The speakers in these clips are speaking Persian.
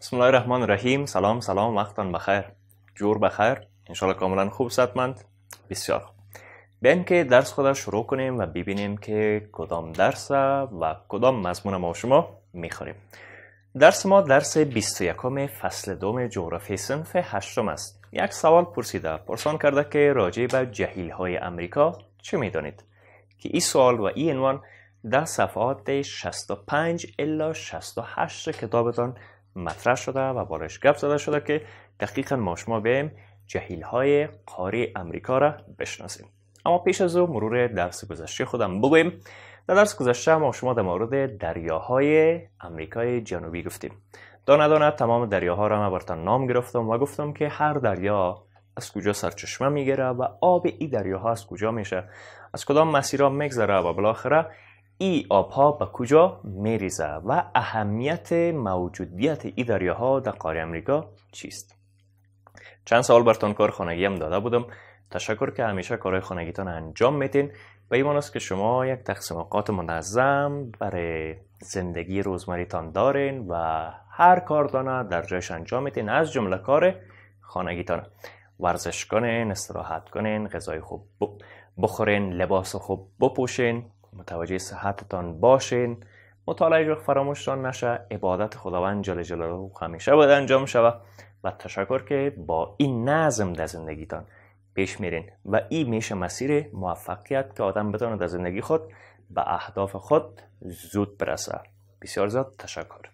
بسم الله الرحمن الرحیم. سلام وقتان بخیر، جور بخیر، انشالله کاملا خوب صحتمند. بسیار خوب. بیاین که درس خود شروع کنیم و ببینیم که کدام درس و کدام مضمون ما شما میخوریم. درس ما درس 21 فصل دوم جغرافی صنف 8 است. یک سوال پرسان کرده که راجع به جهیل های امریکا چه میدانید؟ که این سوال و این عنوان در صفحات 65 الی 68 کتابتان مطرح شده و بارش گپ زده شده که دقیقاً ما شما بیایم جهیل های قاره امریکا را بشناسیم. اما پیش از او مرور درس گذشته خودم بگویم. در درس گذشته ما شما در مورد دریاهای امریکای جنوبی گفتیم. دانه تمام دریاها را من براتون نام گرفتم و گفتم که هر دریا از کجا سرچشمه میگیره و آب این دریاها از کجا میشه، از کدام مسیرها میگذره و بالاخره ای آبها به کجا میریزه و اهمیت موجودیت ای دریاها در قاره امریکا چیست. چند سوال براتون کار خانگی هم داده بودم. تشکر که همیشه کارهای خانگیتان انجام میتین و ایمان است که شما یک تقسیم اوقات منظم برای زندگی روزمریتان دارین و هر کار دانه در جایش انجام میتین، از جمله کار خانگیتان. ورزش کنین، استراحت کنین، غذای خوب بخورین، لباس خوب بپوشین، متوجه صحتتان باشین، مطالعه فراموشتان نشه، عبادت خداوند جل جلاله همیشه باید انجام شود و تشکر که با این نظم در زندگیتان پیش میرین و این میشه مسیر موفقیت که آدم بتونه در زندگی خود به اهداف خود زود برسه. بسیار زیاد تشکر.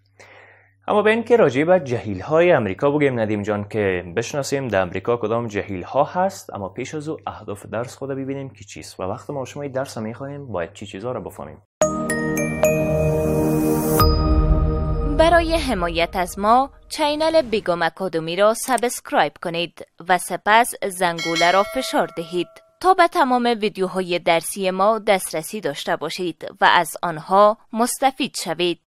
اما به این که راجع به جهیل های امریکا بگیم ندیم جان که بشناسیم در امریکا کدام جهیل ها هست، اما پیش از او اهداف درس خود ببینیم که چیست و وقت ما شما این درس میخوانیم باید چی چیزا رو بفهمیم. برای حمایت از ما چینل بیگم اکادمی را سابسکرایب کنید و سپس زنگوله را فشار دهید تا به تمام ویدیوهای درسی ما دسترسی داشته باشید و از آنها مستفید شوید.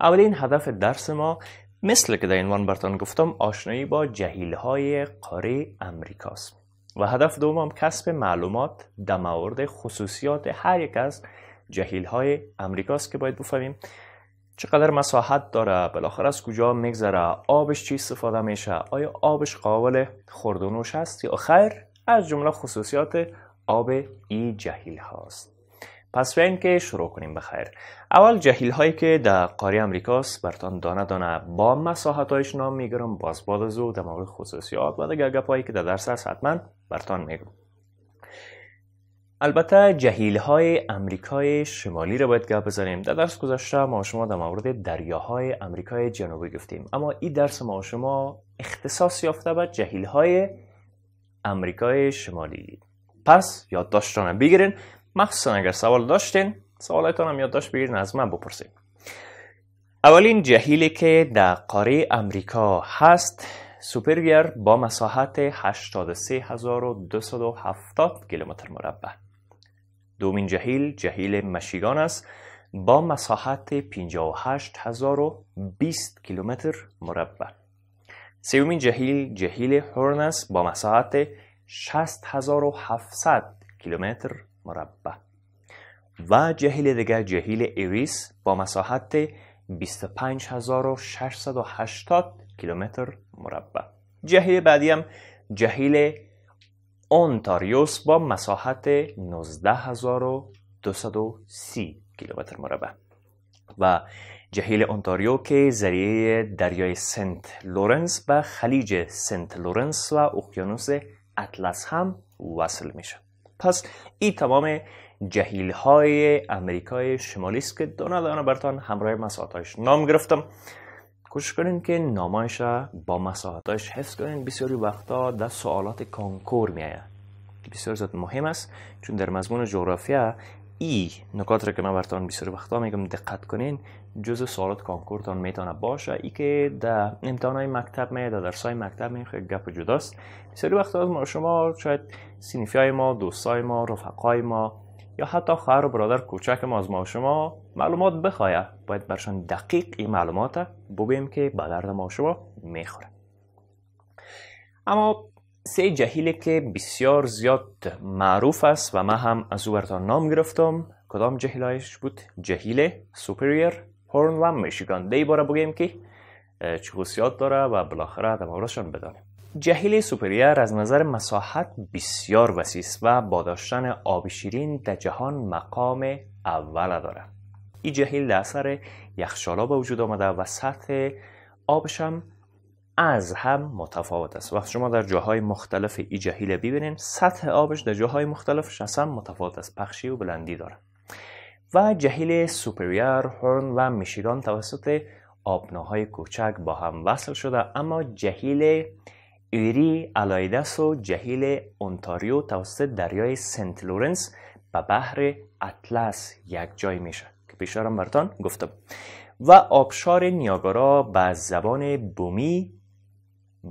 اولین هدف درس ما مثل که در عنوان براتون گفتم آشنایی با جهیل های قاره امریکاست و هدف دوم کسب معلومات در مورد خصوصیات هر یک از جهیل های امریکاست که باید بفهمیم چقدر مساحت داره، بالاخره از کجا میگذره، آبش چی استفاده میشه، آیا آبش قابل خورد و نوش هست یا خیر، از جمله خصوصیات آب این جهیل هاست. پس بیاین که شروع کنیم بخیر. اول جهیل هایی که در قاره امریکاست براتون دانه با مساحت هایش نام میگیرم، باز بعد از او در مورد خصوصیات و دیگر گپ هایی که در درس هست حتما براتون میگم. البته جهیل های امریکای شمالی رو باید گپ بزنیم. در درس گذشته ما شما در مورد دریاهای امریکای جنوبی گفتیم، اما این درس ما شما اختصاص یافته به جهیل های امریکای شمالی. پس یادداشتتان بگیرین، مخصوصا اگر سوال داشتین سوالاتون هم یادداشت بگیرین از من بپرسید. اولین جهیلی که در قاره امریکا هست سوپریور با مساحت 83270 کیلومتر مربع. دومین جهیل مشیگان است با مساحت 58020 کیلومتر مربع. سومین جهیل هورن است با مساحت 60700 کیلومتر مربع. و جهیل دیگر جهیل ایریس با مساحت 25680 کیلومتر مربع. جهیل بعدی هم جهیل اونتاریوس با مساحت 19230 کیلومتر مربع و جهیل اونتاریو که ذریعه دریای سنت لورنس به خلیج سنت لورنس و اقیانوس اطلس هم وصل میشه. پس این تمام جهیل های امریکای شمالی است که دانه براتون همراه مساحت‌هاش نام گرفتم. کوشش کنین که نامایش با مساحت‌هاش حفظ کنین. بسیاری وقتا در سوالات کنکور میآید. بسیار زیاد مهم است چون در مضمون جغرافیا این نکات را که من براتون بسیاری وقتا میگم دقت کنین، جزء سوالات کنکورتان میتونه باشه. ای که در امتحانات مکتب در درس‌های مکتب خیلی گپ جداست. بسیاری وقتا ما شما شاید صنفیای ما، دوستای ما، رفقای ما یا حتی خواهر و برادر کوچک ما از ما شما معلومات بخواید، باید برشان دقیق این معلومات بگوییم که به درد ما شما میخوره. اما سه جهیلی که بسیار زیاد معروف است و من هم از او براتون نام گرفتم، کدام جهیلایش بود؟ جهیل سوپریور، هورن و میشیگان. دی باره بگیم که چه خصوصیات داره و بالاخره در موردشان بدانیم. جهیل سوپریر از نظر مساحت بسیار وسیع است و با داشتن آب شیرین در جهان مقام اول داره. این جهیل در اثر یخچالا به وجود آمده و سطح آبش هم از هم متفاوت است. وقتی شما در جاهای مختلف این جهیل ببینید، سطح آبش در جاهای مختلفش از هم متفاوت است، پخشی و بلندی داره. و جهیل سوپریر، هورن و میشیگان توسط آبناهای کوچک با هم وصل شده، اما جهیل ایری علیحده است و جهیل اونتاریو توسط دریای سنت لورنس به بحر اطلس یک جای میشه که پیشترم براتون گفتم. و آبشار نیاگارا به زبان بومی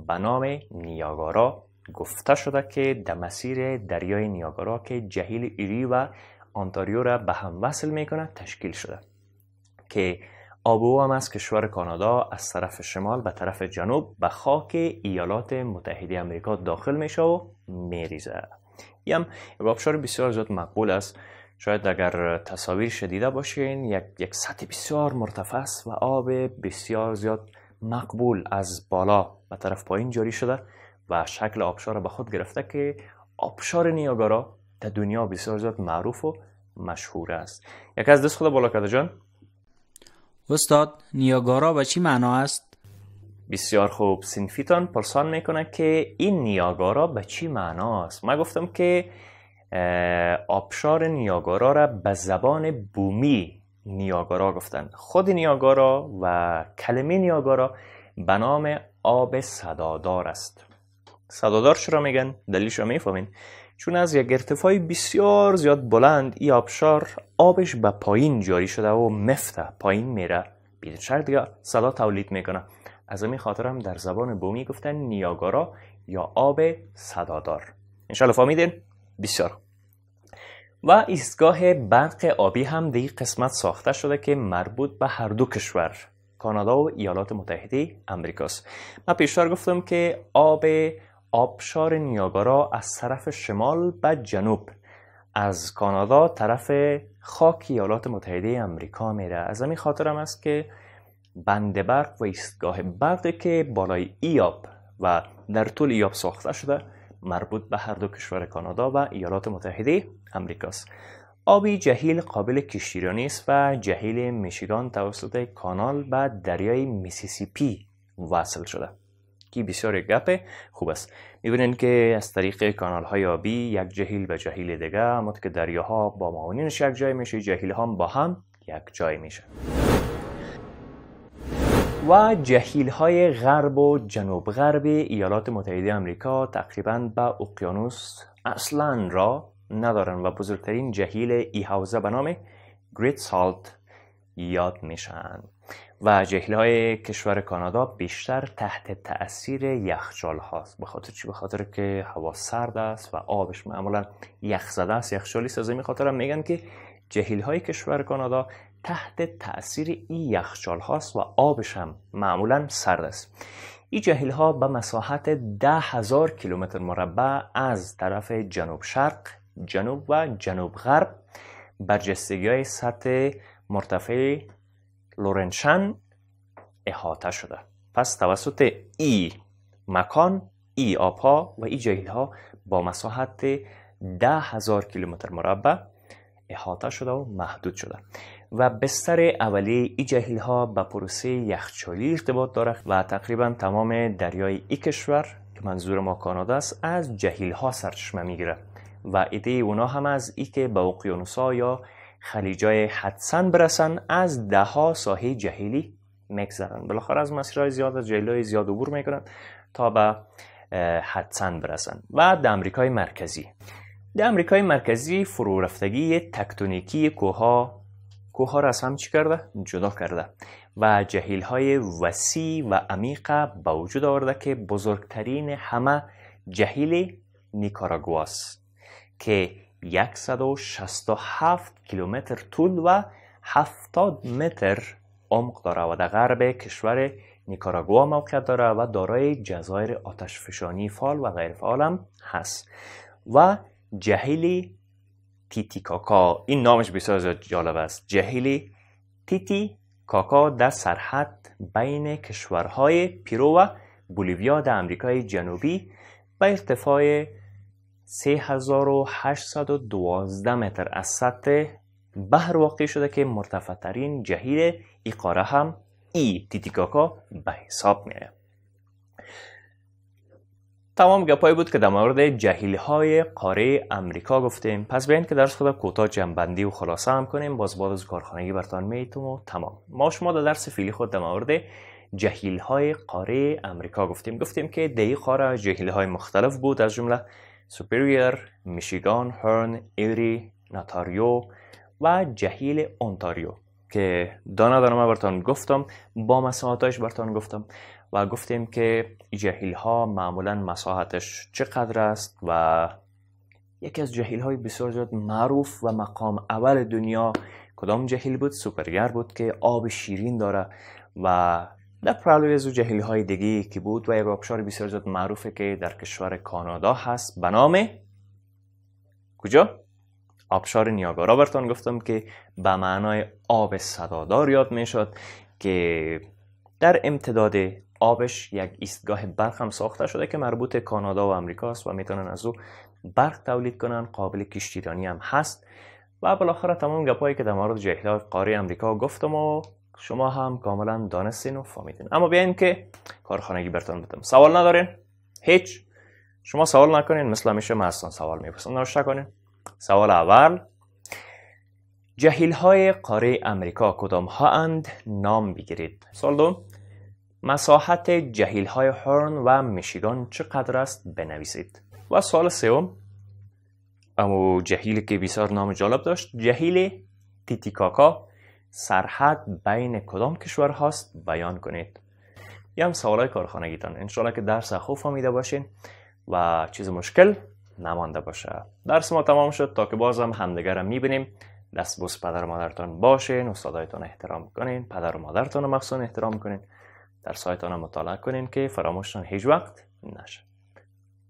به نام نیاگارا گفته شده که در مسیر دریای نیاگارا که جهیل ایری و اونتاریو را به هم وصل میکنه تشکیل شده که آب او هم از کشور کانادا از طرف شمال به طرف جنوب به خاک ایالات متحده آمریکا داخل میشه و میریزه. یک آبشار بسیار زیاد مقبول است. شاید اگر تصاویرش دیده باشین، یک سطح بسیار مرتفع است و آب بسیار زیاد مقبول از بالا به طرف پایین جاری شده و شکل آبشار به خود گرفته که آبشار نیاگارا در دنیا بسیار زیاد معروف و مشهور است. یک از دست خدا بالا کرده جان. استاد، نیاگارا به چی معنا است؟ بسیار خوب، صنفیتان پرسان میکنه که این نیاگارا به چی معنا است. من گفتم که آبشار نیاگارا را به زبان بومی نیاگارا گفتن. خود نیاگارا و کلمه نیاگارا به نام آب صدادار است. صدادار چرا میگن؟ دلیلش رو میفهمین؟ چون از یک ارتفاع بسیار زیاد بلند این آبشار آبش به پایین جاری شده و مفته پایین میره، بدون شرط دیگه صدا تولید میکنه. از همین خاطر هم در زبان بومی گفتن نیاگارا یا آب صدادار. انشالله فهمیدین؟ بسیار. و ایستگاه برق آبی هم در این قسمت ساخته شده که مربوط به هر دو کشور، کانادا و ایالات متحده آمریکاست. من پیشتر گفتم که آبشار نیاگارا از طرف شمال به جنوب از کانادا طرف خاک ایالات متحده آمریکا میره. از همین خاطر هم است که بند برق و ایستگاه برقی که بالای ای آب و در طول ای آب ساخته شده مربوط به هر دو کشور کانادا و ایالات متحده آمریکاست. آبی جهیل قابل کشتیرانی است و جهیل میشیگان توسط کانال به دریای میسیسیپی وصل شده که بسیار گپ خوب است. میبینید که از طریق کانال های آبی یک جهیل به جهیل دیگه، اما که دریاها با معاونینش یک جای میشه، جهیل ها با هم یک جای میشه. و جهیل های غرب و جنوب غرب ایالات متحده آمریکا تقریباً به اقیانوس اصلاً را ندارن و بزرگترین جهیل ای حوزه به نام گریت سالت یاد میشن. و جهیل های کشور کانادا بیشتر تحت تأثیر یخچال هاست. به خاطر چی؟ به خاطر که هوا سرد است و آبش معمولا یخ زده است، یخچالی است. از این خاطر هم میگن که جهیل های کشور کانادا تحت تأثیر این یخچال هاست و آبش هم معمولا سرد است. این جهیل ها به مساحت 10,000 کیلومتر مربع از طرف جنوب شرق، جنوب و جنوب غرب برجستگی های سطح مرتفع لورنشن احاطه شده. پس توسط ای مکان، ای آبها و ای جهیل ها با مساحت 10,000 کیلومتر مربع احاطه شده و محدود شده. و بستر اولیه ای جهیل ها به پروسه یخچالی ارتباط داره و تقریبا تمام دریای ای کشور که منظور ما کانادا است از جهیل ها سرچشمه میگیره و ایده اونا هم از ای که به اقیانوس‌ها یا خلیجای هدسن برسن از ده ها ساحه جهیلی میگذرن. بالاخره از مسیرهای زیاد، از جهیل‌های زیاد عبور میکنن تا به هدسن برسن. و در امریکای مرکزی، در امریکای مرکزی فرو رفتگی تکتونیکی کوه‌ها را از هم چی کرده؟ جدا کرده و جهیل‌های وسیع و عمیق به وجود آورده که بزرگترین همه جهیل نیکاراگواست که 167 کیلومتر طول و 70 متر عمق داره و در غرب کشور نیکاراگوا موقعیت داره و دارای جزایر آتشفشانی فعال و غیر فعال هم هست. و جهیل تیتیکاکا، این نامش بسیار جالب است، جهیل تیتیکاکا کاکا در سرحد بین کشورهای پیرو و بولیویا در امریکای جنوبی به ارتفاع 3812 متر از سطح بحر واقع شده که مرتفع ترین جهیل ای قاره هم تیتیکاکا به حساب میاد. تمام گپایی بود که در مورد جهیل‌های قاره امریکا گفتیم. پس بیاین که درس خود کوتاه جمع‌بندی و خلاصه هم کنیم. باز بعد از کارخانگی براتون میتم و تمام. ما شما در درس فعلی خود در مورد جهیل‌های قاره امریکا گفتیم که در این قاره جهیل‌های مختلف بود، از جمله سوپریور، میشیگان، هرن، ایری، ناتاریو و جهیل اونتاریو که دانه ما براتون گفتم، با مساحتش براتون گفتم و گفتیم که جهیل ها معمولا مساحتش چقدر است و یکی از جهیل های بسیار زیاد معروف و مقام اول دنیا کدام جهیل بود؟ سوپریور بود که آب شیرین داره و در پرالوی از جهیل های دیگه که بود و یک آبشار بسیار زیاد معروفه که در کشور کانادا هست به نام کجا؟ آبشار نیاگارا براتون گفتم که به معنای آب صدادار یاد میشد که در امتداد آبش یک ایستگاه برق هم ساخته شده که مربوط کانادا و امریکا است و میتونن از او برق تولید کنن، قابل کشتیرانی هم هست. و بالاخره تمام گپایی که در مورد جهیل‌های قاره امریکا گفتم و شما هم کاملا دانستین و فهمیدین. اما بیاین که کارخانگی براتون بدم. سوال ندارین؟ هیچ. شما سوال نکنین، مثل همیشه من اصلا سوال میپرسم، نوشته کنین. سوال اول: جهیل‌های قاره امریکا کدام ها اند؟ نام بگیرید. سوال دوم: مساحت جهیل‌های هرن و میشیگان چقدر است؟ بنویسید. و سوال سوم: اما جهیلی که بسیار نام جالب داشت، جهیل تیتیکاکا سرحد بین کدام کشور هست؟ بیان کنید. یا هم سوالای کارخانگیتان. انشالله که درس خوب فهمیده باشین و چیز مشکل نمانده باشه. درس ما تمام شد. تا که بازم همدیگر رو میبینیم، دست بوس پدر و مادرتان باشین، استادایتان احترام کنین، پدر و مادرتان رو مخصوصا احترام کنین، درسایتان رو مطالعه کنین که فراموشتان هیچ وقت نشه.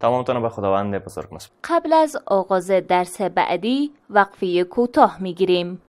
تمامتان به خداوند بزرگ مسپارم. قبل از آغاز درس بعدی وقفه کوتاه میگیریم.